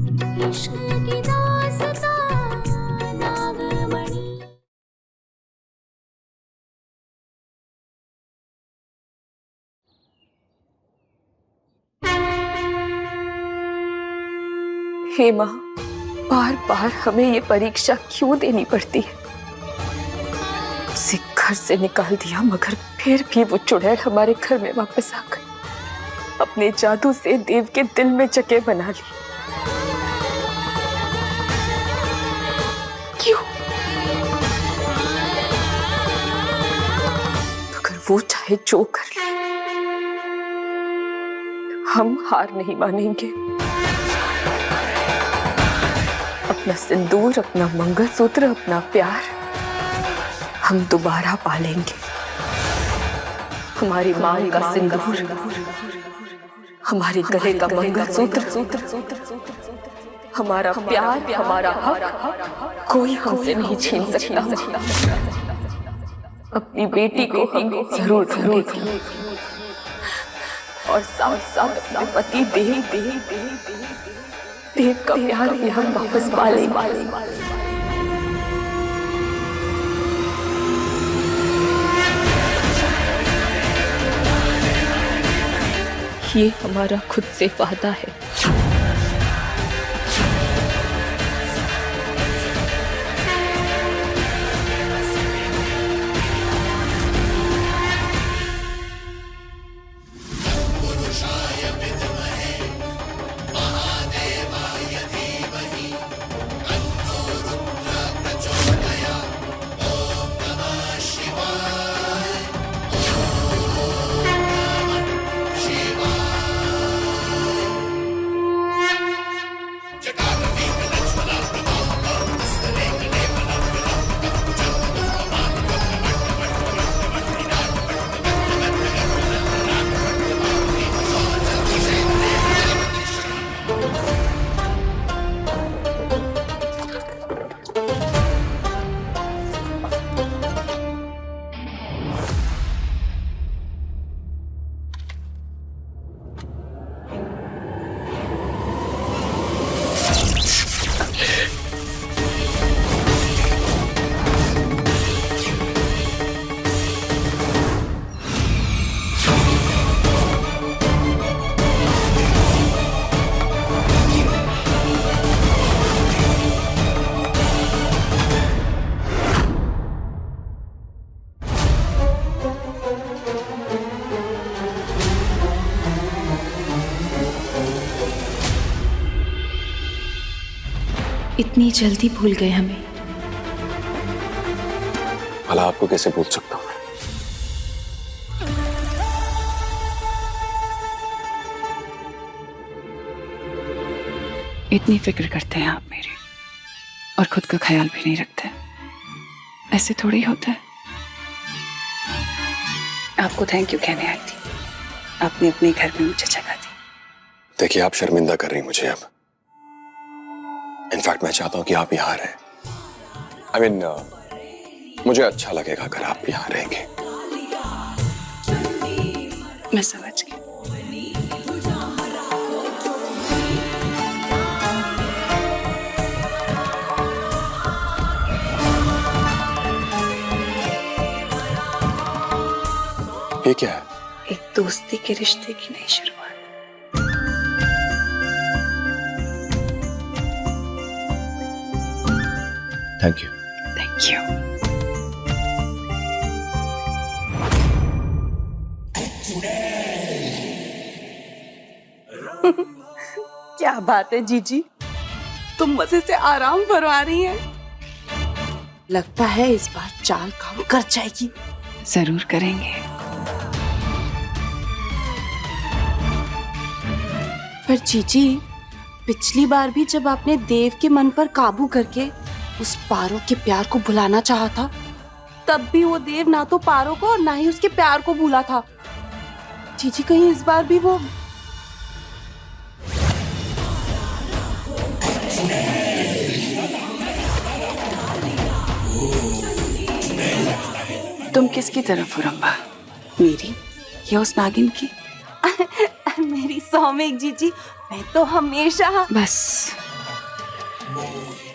इश्क की दास्तां नागमणि। हे माँ, बार बार हमें ये परीक्षा क्यों देनी पड़ती है? उसे घर से निकाल दिया मगर फिर भी वो चुड़ैल हमारे घर में वापस आ गई। अपने जादू से देव के दिल में जगह बना ली। क्यों? अगर वो चाहे जो कर ले, हम हार नहीं मानेंगे। अपना सिंदूर, अपना मंगलसूत्र, अपना प्यार हम दोबारा पालेंगे। हमारी मांग का सिंदूर, हमारे गले का मंगलसूत्र, हमारा प्यार, हमारा हक कोई हमसे नहीं छीन सकता। अपनी बेटी को हम जरूर देंगे और साथ साथ अपने पति देव का प्यार भी हम वापस पालेंगे। ये हमारा खुद से वादा है। इतनी जल्दी भूल गए हमें। भला आपको कैसे भूल सकता हूं मैं? इतनी फिक्र करते हैं आप मेरी और खुद का ख्याल भी नहीं रखते। ऐसे थोड़ी होता है। आपको थैंक यू कहने आई थी। आपने अपने घर में मुझे जगह दी। देखिए, आप शर्मिंदा कर रही मुझे अब। इनफैक्ट मैं चाहता हूं कि आप यहाँ रहें। I mean, मुझे अच्छा लगेगा अगर आप यहाँ रहेंगे। मैं समझ गई। ये क्या है? एक दोस्ती के रिश्ते की नई शुरुआत। Thank you. Thank you. क्या बात है जीजी, तुम मजे से आराम फरमा रही हैं। लगता है इस बार चाल काम कर जाएगी। जरूर करेंगे। पर जीजी, पिछली बार भी जब आपने देव के मन पर काबू करके उस पारो के प्यार को भुलाना चाहा था, तब भी वो देव ना तो पारो को और ना ही उसके प्यार को भूला था। जीजी, कहीं इस बार भी वो तुम किसकी तरफ हो रंबा? मेरी या उस नागिन की? मेरी सौमिक जीजी, मैं तो हमेशा। बस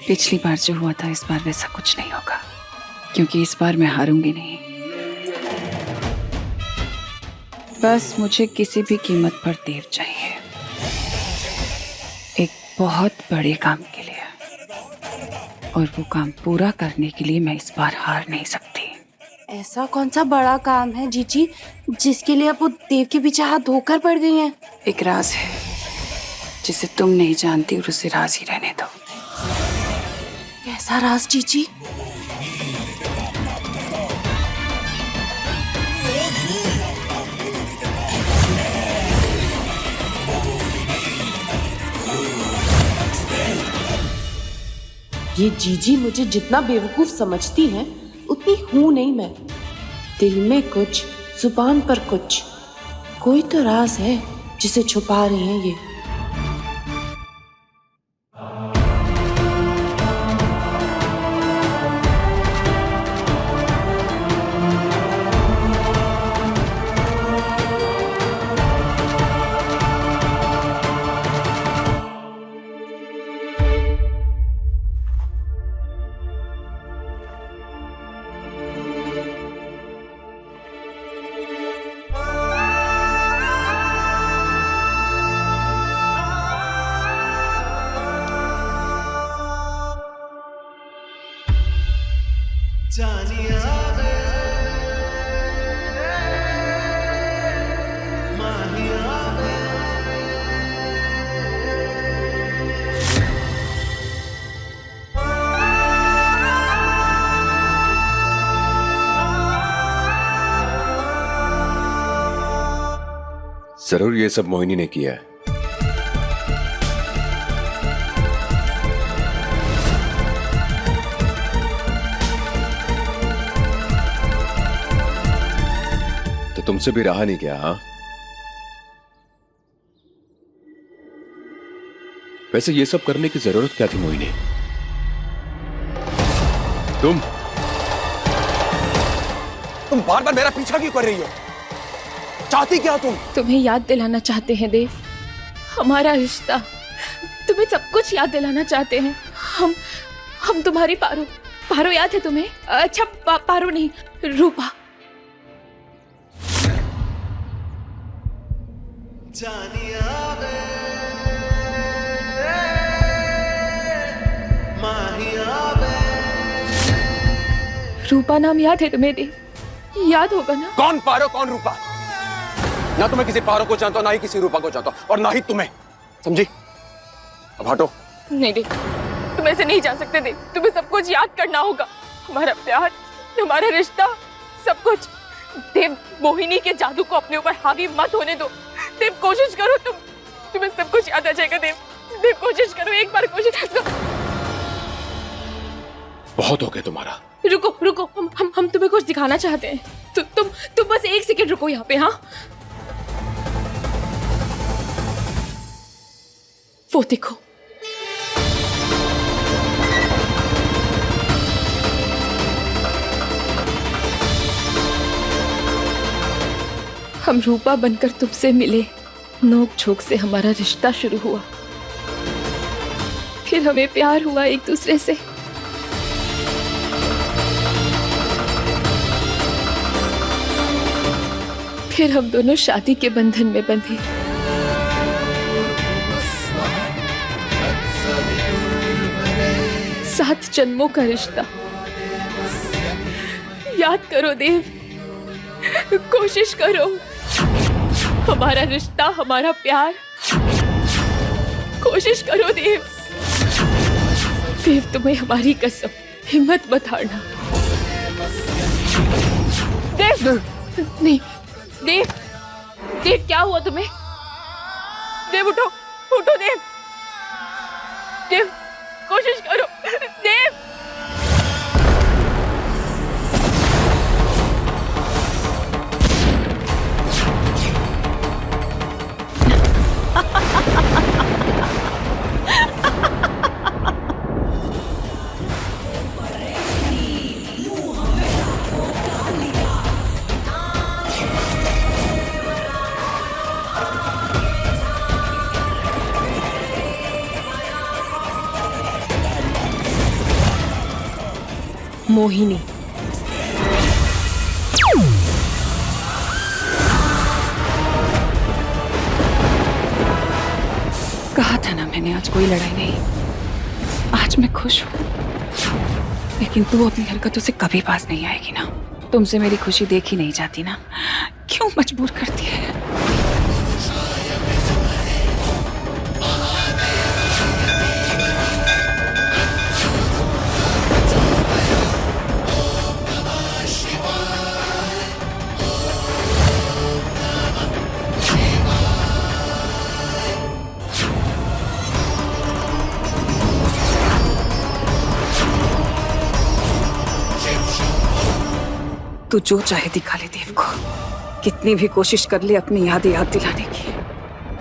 पिछली बार जो हुआ था इस बार वैसा कुछ नहीं होगा, क्योंकि इस बार मैं हारूंगी नहीं। बस मुझे किसी भी कीमत पर देव चाहिए, एक बहुत बड़े काम के लिए, और वो काम पूरा करने के लिए मैं इस बार हार नहीं सकती। ऐसा कौन सा बड़ा काम है जीजी जिसके लिए आप वो देव के पीछे हाथ धोकर पड़ गई हैं? एक राज है जिसे तुम नहीं जानती, और उसे राज ही रहने दो। कैसा राज जीजी? ये जीजी मुझे जितना बेवकूफ समझती हैं उतनी हूं नहीं मैं। दिल में कुछ, जुबान पर कुछ, कोई तो राज है जिसे छुपा रही हैं ये। जरूर ये सब मोहिनी ने किया है। तो तुमसे भी रहा नहीं गया, हाँ? वैसे ये सब करने की जरूरत क्या थी मोहिनी? तुम बार बार मेरा पीछा क्यों कर रही हो? चाहती क्या तुम? तुम्हें याद दिलाना चाहते हैं देव, हमारा रिश्ता। तुम्हें सब कुछ याद दिलाना चाहते हैं। हम तुम्हारी पारो याद है तुम्हें? अच्छा पारो नहीं, रूपा। रूपा नाम याद है तुम्हें देव? याद होगा ना? कौन पारो, कौन रूपा? ना तो मैं किसी पारो को जानता हूं, ना ही किसी रूपा को जानता हूं, और ना ही तुम्हें। समझी? अब हटो। नहीं देव, तुम ऐसे नहीं जा सकते देव। तुम्हें सब कुछ याद करना होगा, हमारा प्यार, हमारा रिश्ता, सब कुछ। देव, मोहिनी के जादू को अपने ऊपर हावी मत होने दो। देव, कोशिश करो, तुम्हें सब कुछ याद आ जाएगा देव। देव, कोशिश करो, एक बार कोशिश करो। बहुत हो गया तुम्हारा। रुको, हम तुम्हें कुछ दिखाना चाहते हैं। तुम बस एक सेकंड रुको यहाँ पे। हाँ, वो देखो। हम रूपा बनकर तुमसे मिले, नोक झोंक से हमारा रिश्ता शुरू हुआ, फिर हमें प्यार हुआ एक दूसरे से। फिर हम दोनों शादी के बंधन में बंधे। सात जन्मों का रिश्ता। याद करो देव, कोशिश करो। हमारा रिश्ता, हमारा प्यार, कोशिश करो देव। देव, तुम्हें हमारी कसम, हिम्मत मत हारना। देव, नहीं देव, क्या हुआ तुम्हें? देव, उठो देव। देव, कोशिश करो देव। मोहिनी। कहा था ना मैंने, आज कोई लड़ाई नहीं। आज मैं खुश हूँ, लेकिन तू अपनी हरकतों से कभी पास नहीं आएगी ना। तुमसे मेरी खुशी देखी नहीं जाती ना, क्यों मजबूर करती है? तू जो चाहे दिखा ले देव को, कितनी भी कोशिश कर ले अपनी यादें याद दिलाने की,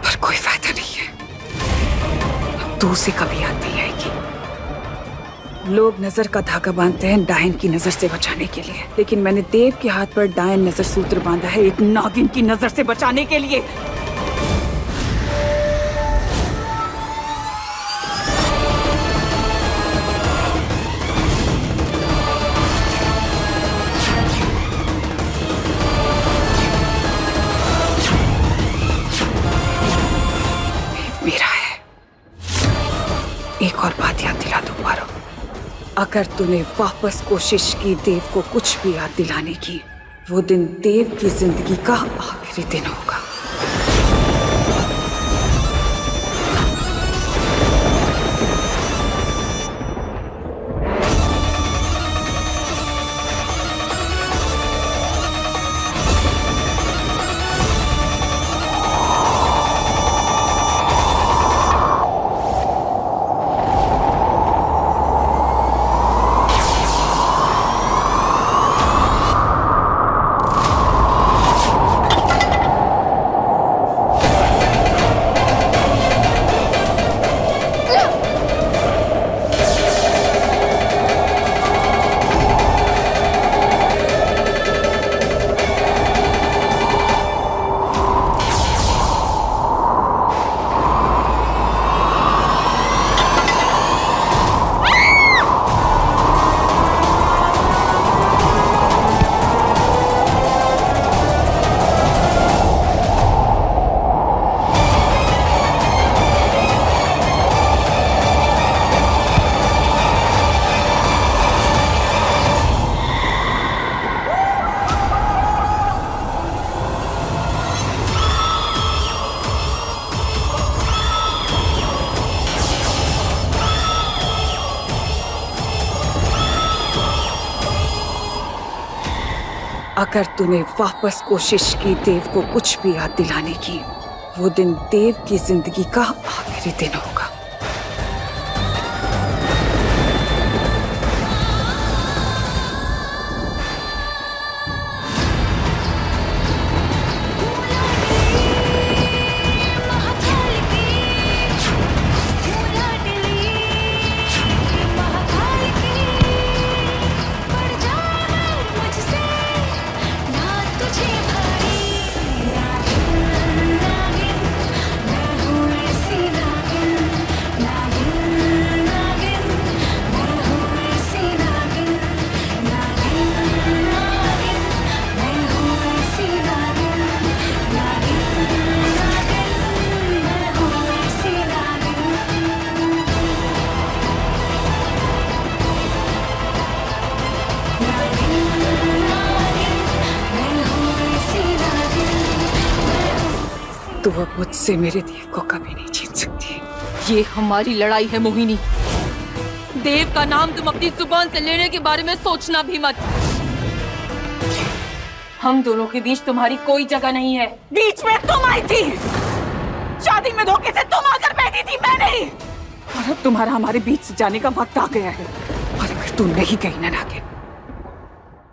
पर कोई फायदा नहीं है। अब तू उसे कभी याद नहीं आएगी। लोग नजर का धागा बांधते हैं डायन की नजर से बचाने के लिए, लेकिन मैंने देव के हाथ पर डायन नजर सूत्र बांधा है एक नागिन की नजर से बचाने के लिए। मेरा है। एक और बात याद दिला दूं पारो, अगर तूने वापस कोशिश की देव को कुछ भी याद दिलाने की, वो दिन देव की जिंदगी का आखिरी दिन होगा। अगर तूने वापस कोशिश की देव को कुछ भी याद दिलाने की, वो दिन देव की जिंदगी का आखिरी दिन होगा। तू अब मुझसे मेरे देव को कभी नहीं जीत सकती। ये हमारी लड़ाई है मोहिनी। देव का नाम तुम अपनी जुबान से लेने के बारे में सोचना भी मत। हम दोनों के बीच तुम्हारी कोई जगह नहीं है। बीच में तुम आई थी, शादी में धोखे से तुम आकर बैठी थी, मैं नहीं। और अब तुम्हारा हमारे बीच से जाने का वक्त आ गया है। और अगर तू नहीं गई ना नागिन,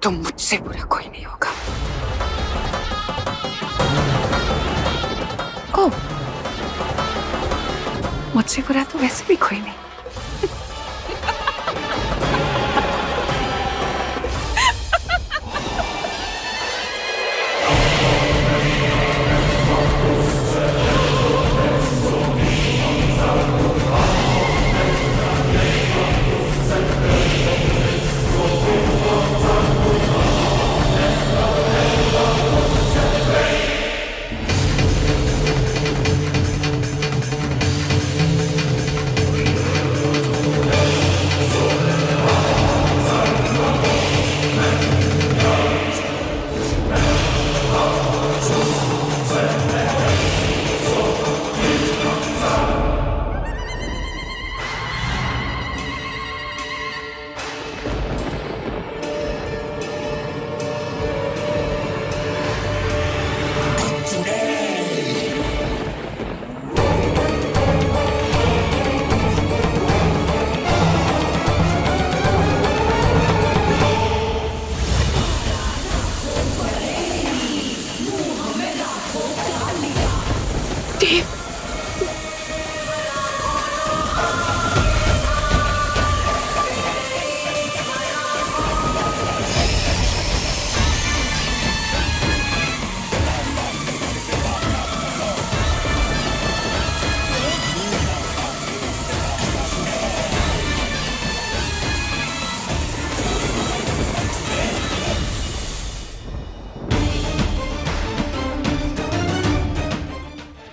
तो मुझसे बुरा कोई नहीं होगा। ओ, मुझसे बुरा तो वैसे भी कोई नहीं।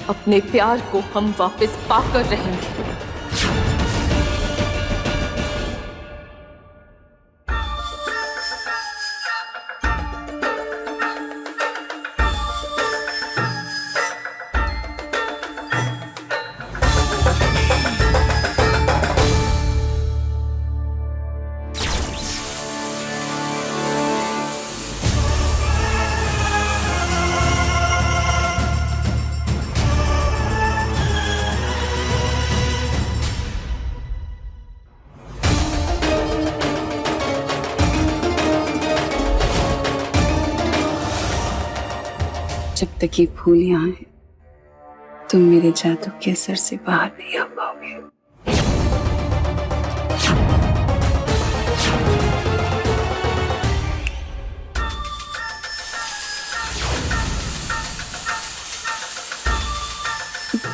अपने प्यार को हम वापस पाकर रहेंगे। जब तक ये फूल यहाँ है तुम मेरे जादू के असर से बाहर नहीं आ पाओगे।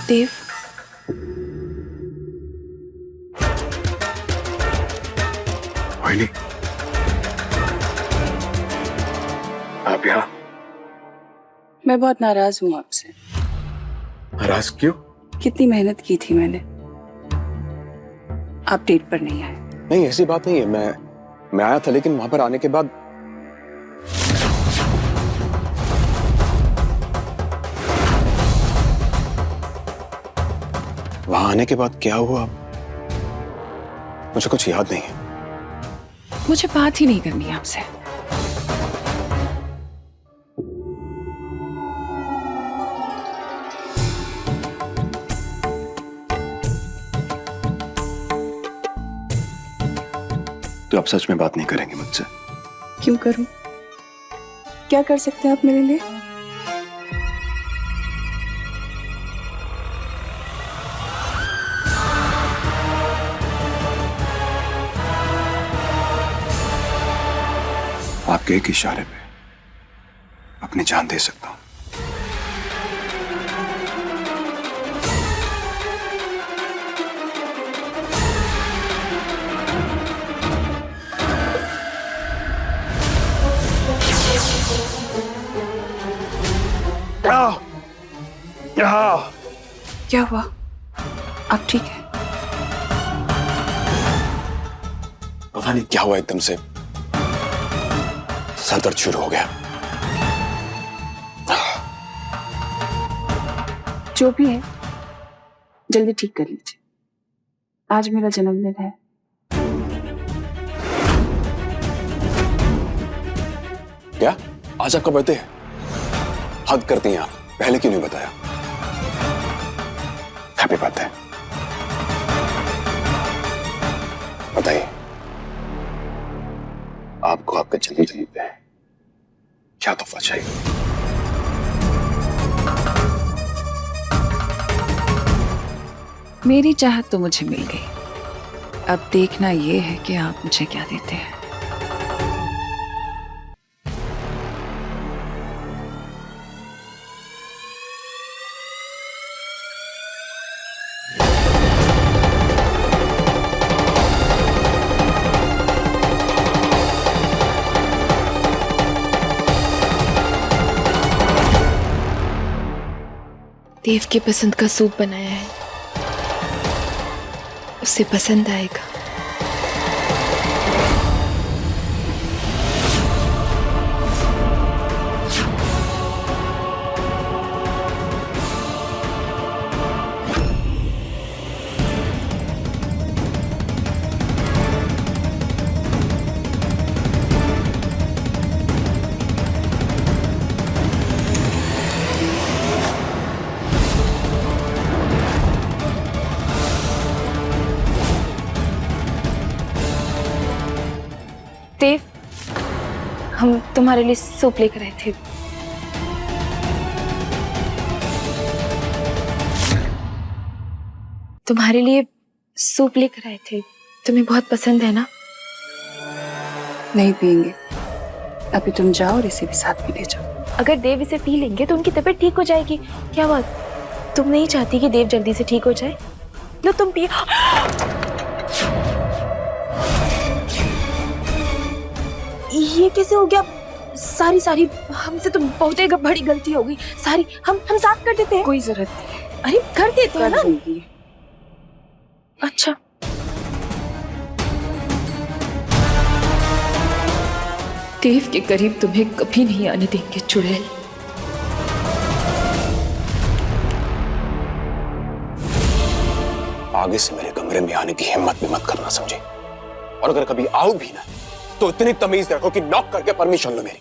देव, रोहिणी, आप यहाँ? मैं बहुत नाराज हूँ आपसे। नाराज क्यों? कितनी मेहनत की थी मैंने, आप डेट पर नहीं आए। नहीं, ऐसी बात नहीं है। मैं आया था, लेकिन वहां पर आने के बाद क्या हुआ मुझे कुछ याद नहीं है। मुझे बात ही नहीं करनी आपसे। तो आप सच में बात नहीं करेंगे मुझसे? क्यों करूं? क्या कर सकते हैं आप मेरे लिए? आपके एक इशारे पे अपनी जान दे सकता हूं। क्या हुआ? आप ठीक है? पता नहीं क्या हुआ, एकदम से सर दर्द शुरू हो गया। जो भी है जल्दी ठीक कर लीजिए। आज मेरा जन्मदिन है। क्या आज आपका बर्थडे है? हद करती हैं आप, पहले क्यों नहीं बताया? Happy birthday. बताइए, आपको आपका जन्मदिन पे क्या तोहफा चाहिए? मेरी चाहत तो मुझे मिल गई। अब देखना ये है कि आप मुझे क्या देते हैं। देव की पसंद का सूप बनाया है, उसे पसंद आएगा। देव, हम तुम्हारे लिए सूप लेकर आए थे। तुम्हारे लिए सूप लेकर आए थे, तुम्हें बहुत पसंद है ना? नहीं पियेंगे, अभी तुम जाओ और इसे भी साथ में ले जाओ। अगर देव इसे पी लेंगे तो उनकी तबीयत ठीक हो जाएगी। क्या बात, तुम नहीं चाहती कि देव जल्दी से ठीक हो जाए? लो तुम पिए। ये कैसे हो गया? सारी हमसे तो बहुत ही बड़ी गलती हो गई। सारी हम साफ कर देते हैं। कोई जरूरत नहीं है। अरे कर देते हैं कर ना। दूंगी। अच्छा देव के करीब तुम्हें कभी नहीं आने देंगे चुड़ैल। आगे से मेरे कमरे में आने की हिम्मत भी मत करना, समझे? और अगर कभी आओ भी ना तो इतनी तमीज रखो कि नॉक करके परमिशन लो मेरी।